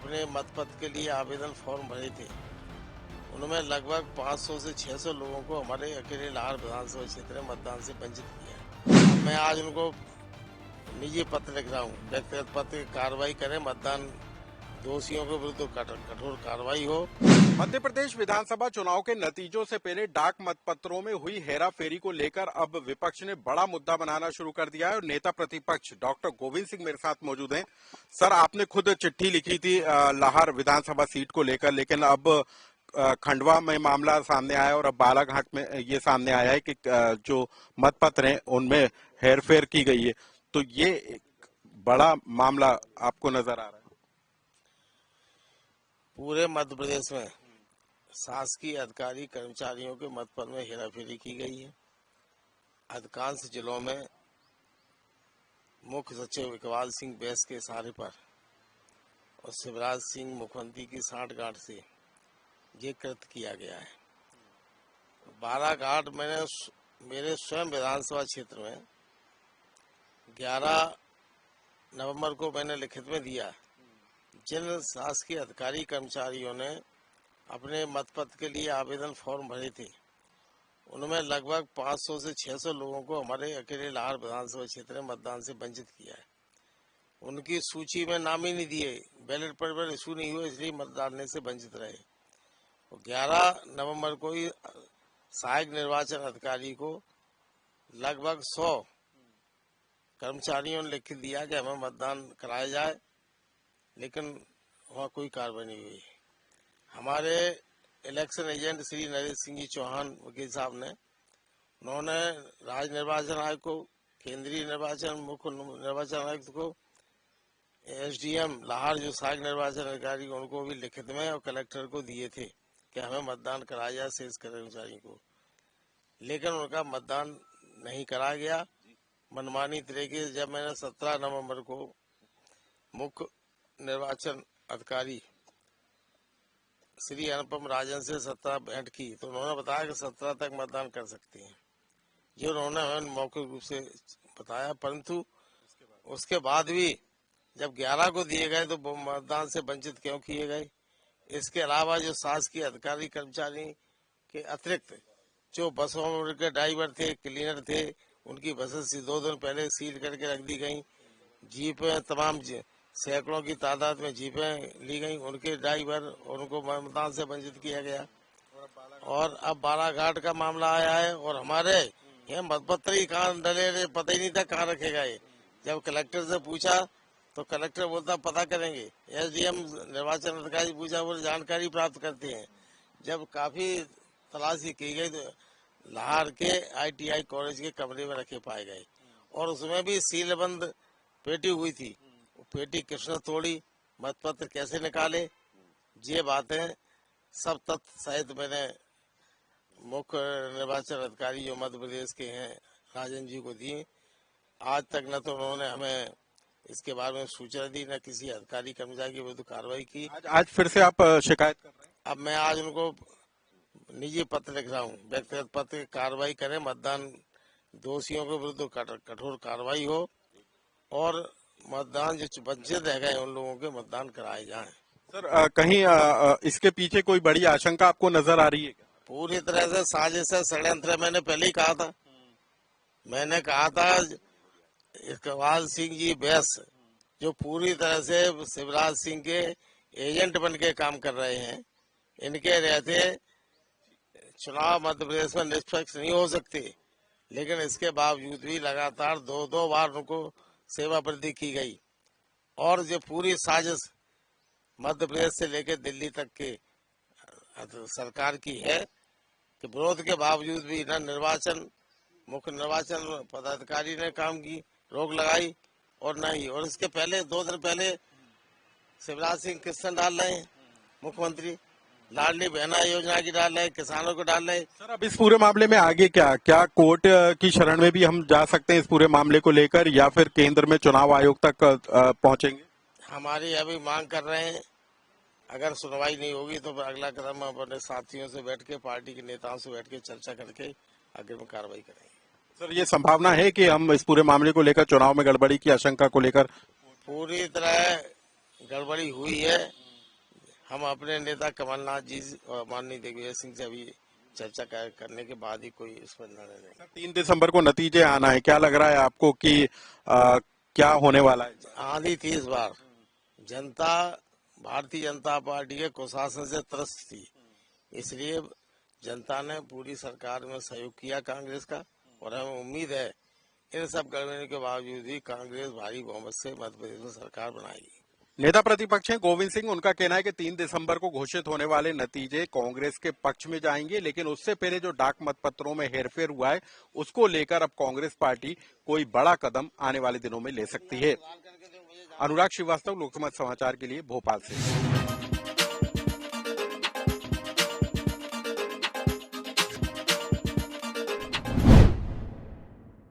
अपने मत पद के लिए आवेदन फॉर्म भरे थे। उनमें लगभग 500 से 600 लोगों को हमारे अकेले लाहौर विधानसभा क्षेत्र में मतदान से वंचित किया है। मैं आज उनको निजी पत्र लिख रहा हूँ, व्यक्तिगत पत्र कार्रवाई करें, मतदान दोषियों के विरुद्ध कठोर कार्रवाई हो। मध्य प्रदेश विधानसभा चुनाव के नतीजों से पहले डाक मतपत्रों में हुई हेराफेरी को लेकर अब विपक्ष ने बड़ा मुद्दा बनाना शुरू कर दिया है और नेता प्रतिपक्ष डॉक्टर गोविंद सिंह मेरे साथ मौजूद हैं। सर, आपने खुद चिट्ठी लिखी थी लाहौर विधानसभा सीट को लेकर, लेकिन अब खंडवा में मामला सामने आया और अब बालाघाट में ये सामने आया है कि जो मतपत्र हैं उनमें हेरफेर की गई है। तो ये एक बड़ा मामला आपको नजर आ रहा है? पूरे मध्य प्रदेश में शासकीय अधिकारी कर्मचारियों के मतपत्र में हेराफेरी की गई है। अधिकांश जिलों में मुख्य सचिव इकबाल सिंह बैस के इशारे पर और शिवराज सिंह मुख्यमंत्री की सांठगांठ से ये कृत्य किया गया है। बालाघाट मैंने मेरे स्वयं विधानसभा क्षेत्र में 11 नवंबर को मैंने लिखित में दिया। जिन शासकीय अधिकारी कर्मचारियों ने अपने मतपत्र के लिए आवेदन फॉर्म भरे थे, उनमें लगभग 500 से 600 लोगों को हमारे अकेले लाहौर विधानसभा क्षेत्र में मतदान से वंचित किया है। उनकी सूची में नाम ही नहीं दिए, बैलेट पेपर इशू नहीं हुए, इसलिए मत डालने से वंचित रहे। 11 नवंबर को ही सहायक निर्वाचन अधिकारी को लगभग 100 कर्मचारियों ने लिख दिया कि हमें मतदान कराया जाए, लेकिन वहाँ कोई कार्रवाई नहीं हुई। हमारे इलेक्शन एजेंट श्री नरेश सिंह जी चौहान वकील साहब ने उन्होंने राज्य निर्वाचन आयोग को, केंद्रीय निर्वाचन मुख्य निर्वाचन आयुक्त को, एसडीएम लाहौर जो सहायक निर्वाचन अधिकारी उनको भी लिखित में और कलेक्टर को दिए थे कि हमें मतदान कराया जाए शेष कर्मचारियों को, लेकिन उनका मतदान नहीं कराया गया। मनमानी तरीके से जब मैंने 17 नवंबर को मुख्य निर्वाचन अधिकारी श्री अनुपम राजन से 17 भेंट की तो उन्होंने बताया कि 17 तक मतदान कर सकते हैं। ये उन्होंने हमें मौखिक रूप से बताया, परंतु उसके बाद भी जब 11 को दिए गए तो मतदान से वंचित क्यों किए गए? इसके अलावा जो शासकीय अधिकारी कर्मचारी के अतिरिक्त जो बसों के ड्राइवर थे, क्लीनर थे, उनकी बसें 2 दिन पहले सील करके रख दी गई। जीपें तमाम सैकड़ों की तादाद में जीपें ली गई, उनके ड्राइवर और उनको मतदान से वंचित किया गया। और अब बालाघाट का मामला आया है और हमारे ये मतपत्र ही कहाँ डले, पता ही नहीं था कहाँ रखे गए। जब कलेक्टर से पूछा तो कलेक्टर बोलता पता करेंगे। एसडीएम निर्वाचन अधिकारी पूछा, वो जानकारी प्राप्त करते हैं। जब काफी तलाशी की गई तो लाहौर के ITI कॉलेज के कमरे में रखे पाए गए और उसमें भी सीलबंद पेटी हुई थी। पेटी किसने तोड़ी, मतपत्र कैसे निकाले, ये बातें सब तथ्य सहित मैंने मुख्य निर्वाचन अधिकारी जो मध्य प्रदेश के हैं राजन जी को दिए। आज तक न तो उन्होंने हमें इसके बारे में सूचना दी, न किसी अधिकारी कर्मचारी के विरुद्ध कार्रवाई की। आज फिर से आप शिकायत कर रहे हैं? अब मैं आज उनको निजी पत्र लिख रहा हूँ, व्यक्तिगत पत्र कार्रवाई करें, मतदान दोषियों के विरुद्ध कठोर कार्रवाई हो और मतदान जो वंचित रह गए उन लोगों के मतदान कराए जाएं। सर, कहीं इसके पीछे कोई बड़ी आशंका आपको नजर आ रही है क्या? पूरी तरह से साजिश है, षड्यंत्र। मैंने पहले ही कहा था, मैंने कहा था इकबाल सिंह जी बैस जो पूरी तरह से शिवराज सिंह के एजेंट बन के काम कर रहे हैं, इनके रहते चुनाव मध्य प्रदेश में निष्पक्ष नहीं हो सकते। लेकिन इसके बावजूद भी लगातार 2 बार उनको सेवा वृद्धि की गई और जो पूरी साजिश मध्य प्रदेश से लेकर दिल्ली तक के सरकार की है कि विरोध के बावजूद भी न मुख्य निर्वाचन पदाधिकारी ने काम की रोक लगाई और न ही, और इसके पहले 2 दिन पहले शिवराज सिंह किस्तें डाल रहे हैं, मुख्यमंत्री लाडली बहना योजना की डाल रहे, किसानों को डाल रहे। सर, अब इस पूरे मामले में आगे क्या कोर्ट की शरण में भी हम जा सकते हैं इस पूरे मामले को लेकर, या फिर केंद्र में चुनाव आयोग तक पहुंचेंगे? हमारी अभी मांग कर रहे हैं, अगर सुनवाई नहीं होगी तो अगला कदम अपने साथियों से बैठ के, पार्टी के नेताओं से बैठ के चर्चा करके आगे में कार्रवाई करेंगे। सर, ये संभावना है कि हम इस पूरे मामले को लेकर, चुनाव में गड़बड़ी की आशंका को लेकर? पूरी तरह गड़बड़ी हुई है हम अपने नेता कमलनाथ जी और माननीय दिग्विजय सिंह से अभी चर्चा करने के बाद ही कोई इस पर निर्णय लेंगे। 3 दिसंबर को नतीजे आना है, क्या लग रहा है आपको कि क्या होने वाला है? आंधी थी इस बार, जनता भारतीय जनता पार्टी के कुशासन से त्रस्त थी, इसलिए जनता ने पूरी सरकार में सहयोग किया कांग्रेस का, और हमें उम्मीद है इन सब गड़बड़ी के बावजूद भी कांग्रेस भारी बहुमत से मध्य प्रदेश में सरकार बनाएगी। नेता प्रतिपक्ष हैं गोविंद सिंह, उनका कहना है कि 3 दिसंबर को घोषित होने वाले नतीजे कांग्रेस के पक्ष में जाएंगे, लेकिन उससे पहले जो डाक मतपत्रों में हेरफेर हुआ है उसको लेकर अब कांग्रेस पार्टी कोई बड़ा कदम आने वाले दिनों में ले सकती है। अनुराग श्रीवास्तव, लोकसभा समाचार के लिए भोपाल से।